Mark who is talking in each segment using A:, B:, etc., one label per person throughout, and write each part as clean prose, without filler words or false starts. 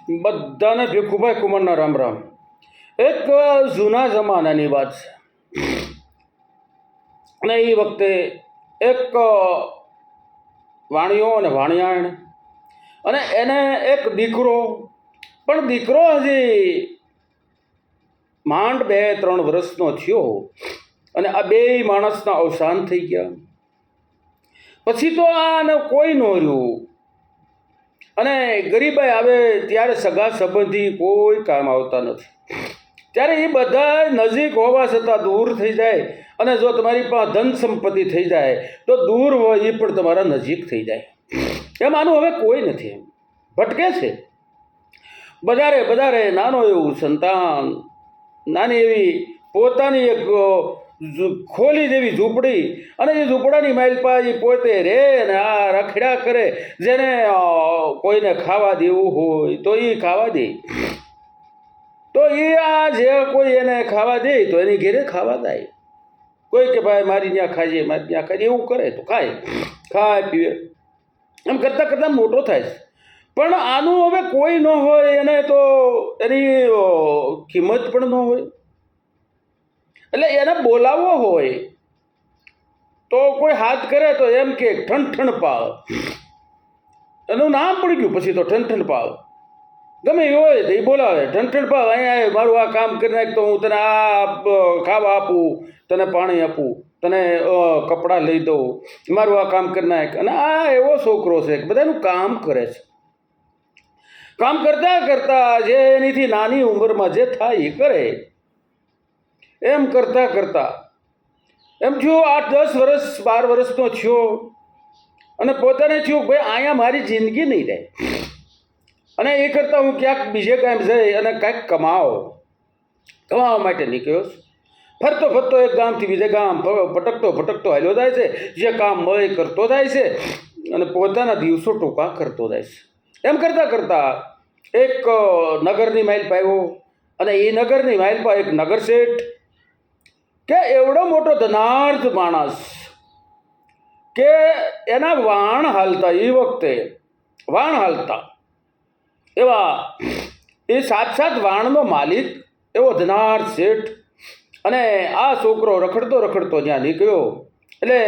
A: બધાને ભીખુભાઈ કુમારના રામ રામ. એક જૂના જમાનાની વાત છે અને એ વખતે એક વાણિયો અને વાણિયાણ અને એને એક દીકરો, પણ દીકરો હજી માંડ 2-3 વર્ષનો થયો અને આ બે માણસના અવસાન થઈ ગયા. પછી તો આને કોઈ ન રહ્યું અને ગરીબાઈ આવે ત્યારે સગા સંબંધી કોઈ કામ આવતા નથી. ત્યારે એ બધા નજીક હોવા છતાં દૂર થઈ જાય અને જો તમારી પાસે ધન સંપત્તિ થઈ જાય તો દૂર હોય એ પણ તમારા નજીક થઈ જાય. એમ આનું હવે કોઈ નથી, ભટકે છે. બધારે નાનો એવું સંતાન, નાની એવી પોતાની એક ખોલી જેવી ઝૂંપડી અને એ ઝૂંપડાની માઇલપા એ પોતે રે ને આ રખડ્યા કરે. જેને કોઈને ખાવા દેવું હોય તો એ ખાવા દે, તો એ આ જે કોઈ એને ખાવા દે તો એની ઘેરે ખાવા જાય. કોઈ કે ભાઈ મારી ત્યાં ખાજે, મારી ત્યાં ખાજે, એવું કરે તો ખાય પીવે. એમ કરતાં કરતાં મોટો થાય છે. પણ આનું હવે કોઈ ન હોય એને તો એની કિંમત પણ ન હોય. એટલે એને બોલાવવો હોય તો કોઈ હાથ કરે તો એમ કે ઠણ પાવ, એનું નામ પડી ગયું. પછી તો ઠણ પાવ ગમે એ હોય તો એ બોલાવે, ઠણ પાવ અહીંયા મારું આ કામ કરી નાખ તો હું તને આ ખાવા આપું, તને પાણી આપું, તને કપડાં લઈ દઉં, મારું આ કામ કરી નાખ. અને આ એવો છોકરો છે કે બધાનું કામ કરે છે. કામ કરતાં કરતાં જે એનીથી નાની ઉંમરમાં જે થાય એ કરે. એમ કરતાં એમ થયું 8-10 વર્ષ 12 વર્ષનો થયો અને પોતાને થયું ભાઈ અહીંયા મારી જિંદગી નહીં રહે અને એ કરતાં હું ક્યાંક બીજે કાંઈ જઈ અને કાંઈક કમાવા માટે નીકળ્યો. ફરતો એક ગામથી બીજે ગામ ભટકતો હાલ્યો જાય છે. જે કામ મળે કરતો જાય છે અને પોતાના દિવસો ટૂંકા કરતો જાય છે. એમ કરતાં એક નગરની માઇલ પાવ્યો અને એ નગરની માઇલ પર એક નગર શેઠ કે એવડો મોટો ધનાર્થ માણસ કે એના વાણ હાલતા, એ વખતે વાણ હાલતા એવા એ 7 વાણનો માલિક એવો ધનાર્થ શેઠ. અને આ છોકરો રખડતો જ્યાં નીકળ્યો એટલે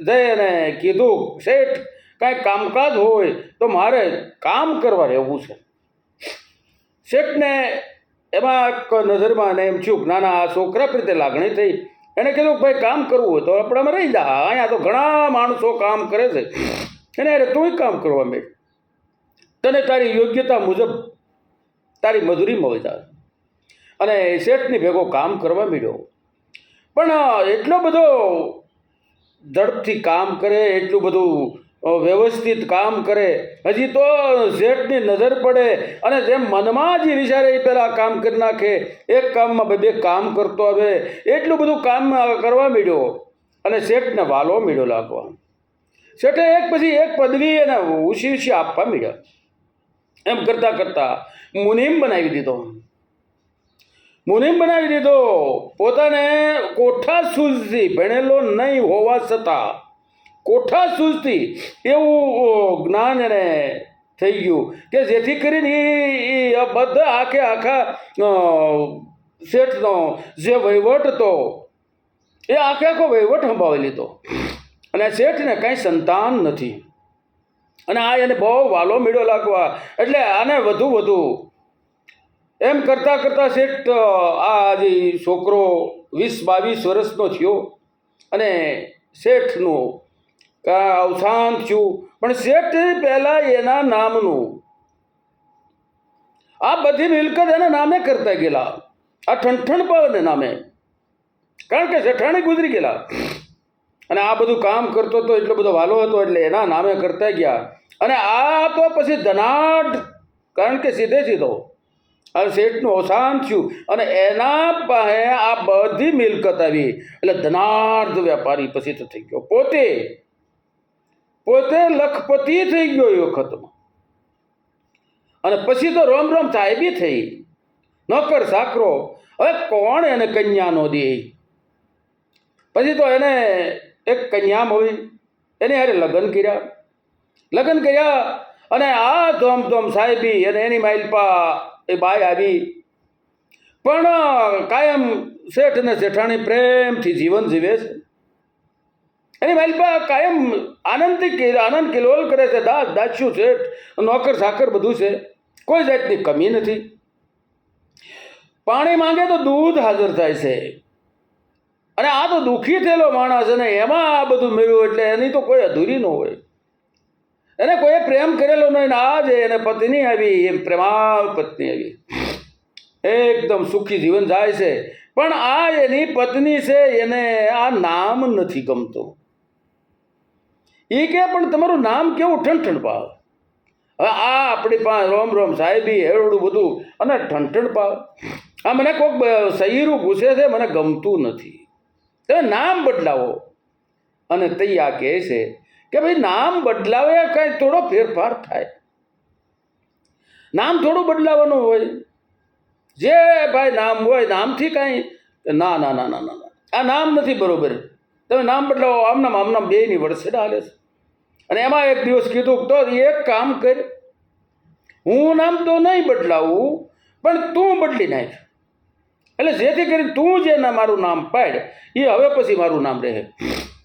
A: જઈ અને કીધું, શેઠ કાંઈ કામકાજ હોય તો મારે કામ કરવા રહેવું છે. શેઠને એમાં એક નજરમાં ને એમ થયું નાના આ છોકરા પ્રત્યે લાગણી થઈ. એને કીધું ભાઈ કામ કરવું હોય તો આપણામાં રહી જા, અહીંયા તો ઘણા માણસો કામ કરે છે, એને અરે તું કામ કરવા માંડ, તને તારી યોગ્યતા મુજબ તારી મજૂરી મળી જાય. અને શેઠની ભેગો કામ કરવા માંડ્યો. પણ એટલો બધો ઝડપથી કામ કરે, એટલું બધું વ્યવસ્થિત કામ કરે, હજી તો શેઠની નજર પડે અને જેમ મનમાં જે વિચારે એ પહેલાં કામ કરી નાખે. એક કામમાં 2 કામ કરતો આવે, એટલું બધું કામ કરવા માંડ્યો અને શેઠને વાલો માંડ્યો લાગવા. શેઠે એક પછી એક પદવી એને ઊંચી આપવા માંડ્યા. એમ કરતાં મુનિમ બનાવી દીધો. પોતાને કોઠા સૂઝથી, ભણેલો નહીં હોવા છતાં કોઠા સૂઝથી એવું જ્ઞાન એને થઈ ગયું કે જેથી કરીને એ બધા આખા શેઠનો જે વહીવટ હતો એ આખો વહીવટ સંભાળી લીધો. અને શેઠને કાંઈ સંતાન નથી અને આ એને બહુ વાલો મીડો લાગવા. એટલે આને વધુ એમ કરતાં શેઠ આ જે છોકરો 20-22 વર્ષનો થયો અને શેઠનું અવસાન થયું. પણ શેઠ પહેલાં એના નામનું આ બધી મિલકત એના નામે કરતા ગયેલા, આ ઠણ પાવને નામે, કારણ કે શેઠાણી ગુજરી ગયેલા અને આ બધું કામ કરતો હતો, એટલો બધો વાલો હતો એટલે એના નામે કરતા ગયા. અને આ તો પછી ધનાઢ, કારણ કે સીધો આ શેઠનું અવસાન થયું અને એના પાસે આ બધી મિલકત આવી એટલે ધનાર્ધ વેપારી પછી તો થઈ ગયો. પોતે લખપતિ થઈ ગયો એ વખતમાં. અને પછી તો રોમ સાહેબી થઈ, નોકર ચાકરો. હવે કોણ એને કન્યા નો દે? પછી તો એને એક કન્યા મળી, એને હારે લગ્ન કર્યા અને આ ધોમ સાહેબી અને એની માઇલપા એ બાઈ આવી, પણ કાયમ શેઠ અને શેઠાણી પ્રેમથી જીવન જીવે છે. એની માઇલપા કાયમ આનંદ કિલોલ કરે છે. દાસ્યું શેઠ, નોકર સાકર બધું છે, કોઈ જાતની કમી નથી. પાણી માંગે તો દૂધ હાજર થાય છે. અને આ તો દુઃખી થયેલો માણસ, અને એમાં આ બધું મળ્યું એટલે એની તો કોઈ અધૂરી ન હોય. એને કોઈ પ્રેમ કરેલો નહીં. આ જે એને પત્ની આવી, એ પ્રેમાળ પત્ની આવી, એકદમ સુખી જીવન જાય છે. પણ આ એની પત્ની છે, એને આ નામ નથી ગમતું. એ કે પણ તમારું નામ કેવું ઠણઠણ પાવ. હવે આ આપણી પાસે રોમ રોમ સાહેબી એવડું બધું અને ઠણઠણ પાવ. આ મને કોઈક સહીરું પૂછે છે, મને ગમતું નથી, તમે નામ બદલાવો. અને તૈયા કહે છે કે ભાઈ નામ બદલાવે કાંઈ થોડો ફેરફાર થાય. નામ થોડું બદલાવાનું હોય. જે ભાઈ નામ હોય નામથી કાંઈ ના ના ના ના ના આ નામ નથી બરોબર, તમે નામ બદલાવો. આમનામ બેયની વરસેડ હાલે છે. અને એમાં એક દિવસ કીધું તો એક કામ કર, હું નામ તો નહીં બદલાવું, પણ તું બદલી નાખ. એટલે જેથી કરીને તું જે મારું નામ પાડ એ હવે પછી મારું નામ રહે.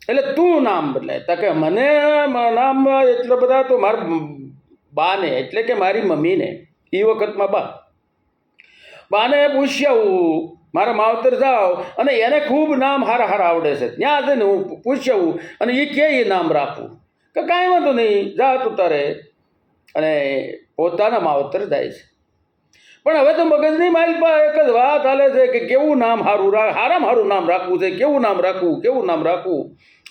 A: એટલે તું નામ બદલાય. તો કે મને નામ એટલા બધા તો મારા બાને એટલે કે મારી મમ્મીને એ વખતમાં બાને પૂછ્યાવું, મારા માવતર જાઓ અને એને ખૂબ નામ હારા આવડે છે, ત્યાં જઈને હું પૂછ્યાવું અને એ કે એ નામ રાખવું કે કાંઈ વાંધો નહીં, જા તું તારે. અને પોતાના માવતર જાય છે. પણ હવે તો મગજની માઇલપા એક જ વાત હાલે છે કે કેવું નામ હારામાં હારું નામ રાખવું છે, કેવું નામ રાખવું.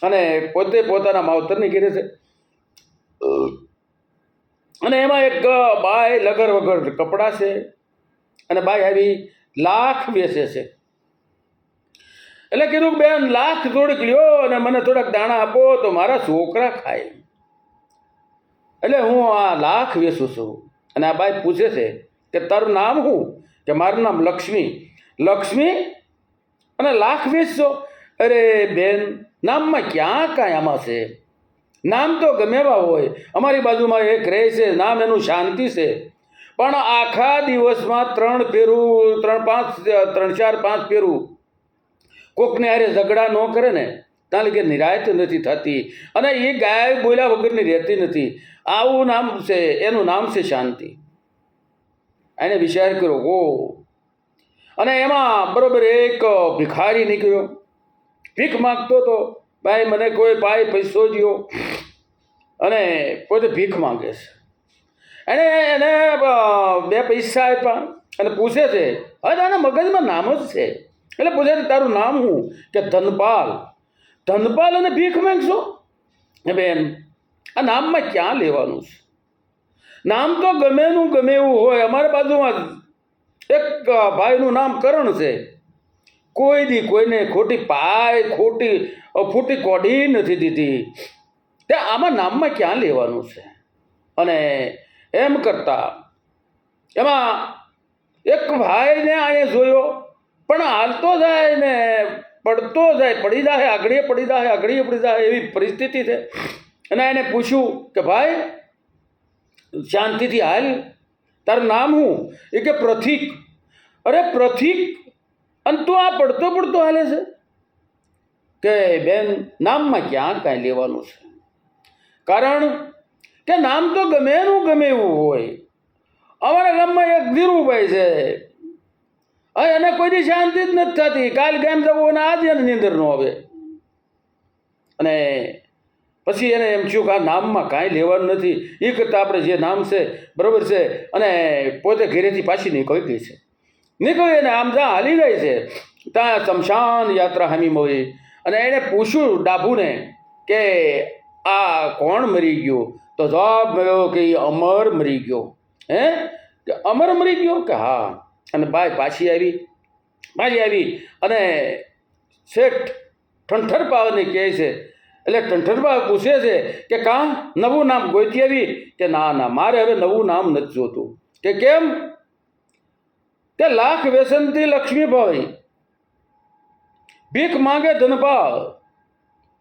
A: અને પોતે પોતાના માવતરની ઘેરે છે. અને એમાં એક બાઈ લગર વગર કપડાં છે, અને બાઈ આવી લાખ વેચે છે. એટલે કીધું બેન લાખ થોડીક લ્યો અને મને થોડાક દાણા આપો તો મારા છોકરા ખાય. એટલે હું આ લાખ વેચું છું. અને આ બાઈ પૂછે છે કે તારું નામ શું? કે મારું નામ લક્ષ્મી. અને લાખ વેચશો? અરે બેન નામમાં ક્યાં કાંઈ આમાં છે. નામ તો ગમે એવા હોય. અમારી બાજુમાં એક રહે છે, નામ એનું શાંતિ છે, પણ આખા દિવસમાં 3 ફેરું 3-4-5 ફેરું કોકને હારે ઝઘડા ન કરે ને ત્યાં લગી નિરાયત નથી થતી. અને એ ગાય બોલ્યા વગરની રહેતી નથી. આવું નામ છે, એનું નામ છે શાંતિ. એને વિચાર કર્યો ઓ. અને એમાં બરોબર એક ભિખારી નીકળ્યો, ભીખ માગતો હતો. ભાઈ મને કોઈ પાય પૈસો દ્યો. અને પોતે ભીખ માગે છે. એને 2 પૈસા આપ્યા અને પૂછે છે, હવે તારા મગજમાં નામ જ છે એટલે પૂછે છે તારું નામ શું? કે ધનપાલ. અને ભીખ માંગશો? બેન આ નામમાં ક્યાં લેવાનું છે? નામ તો ગમે એવું હોય. અમારા બાજુમાં એક ભાઈનું નામ કરણ છે. કોઈ દી કોઈને ખોટી ફૂટી કોઢી નથી દીધી. તે આમાં નામમાં ક્યાં લેવાનું છે? અને એમ કરતા એમાં એક ભાઈને આને જોયો, પણ હાલતો જાય ને પડતો જાય, પડી જાય આગળ પડી જાય એવી પરિસ્થિતિ છે. અને એને પૂછ્યું કે ભાઈ શાંતિથી હાલ, તારું નામ શું? એ કે પ્રથિક. અરે પ્રથિક, અને તું આ પડતો હાલે છે? કે બેન નામમાં ક્યાં કાંઈ લેવાનું છે? કારણ કે નામ તો ગમે એવું હોય. અમારા ગામમાં એક ધીરુભાઈ છે, એને કોઈની શાંતિ જ નથી થતી. કાલ ગામ જવું અને આજે એને નીંદર ન આવે. અને પછી એને એમ થયું કે આ નામમાં કાંઈ લેવાનું નથી. એ કરતાં આપણે જે નામ છે બરાબર છે. અને પોતે ઘરેથી પાછી નીકળી ગઈ છે. અને આમ જ્યાં હાલી જાય છે ત્યાં શમશાન યાત્રા હામી હોય. અને એણે પૂછ્યું ડાભુને કે આ કોણ મરી ગયું? તો જવાબ મળ્યો કે અમર મરી ગયો. કે અમર મરી ગયો? કે હા. અને બાઈ પાછી આવી અને શેઠ ઠંઠરપાને કહે છે. એટલે ઠંઠરપા પૂછે છે કે કાં નવું નામ ગોતી આવી? કે ના મારે હવે નવું નામ નથી જોતું. કે કેમ? કે લાખ વ્યસનથી લક્ષ્મીભાઈ, ભીખ માંગે ધનપાલ,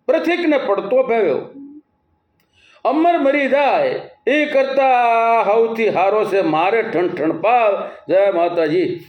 A: પ્રથિકને પડતો ભેવ્યો. અમર મરી જાય એ કરતા સૌથી હારો છે મારે ઠણ ઠણ પાવ. જય માતાજી.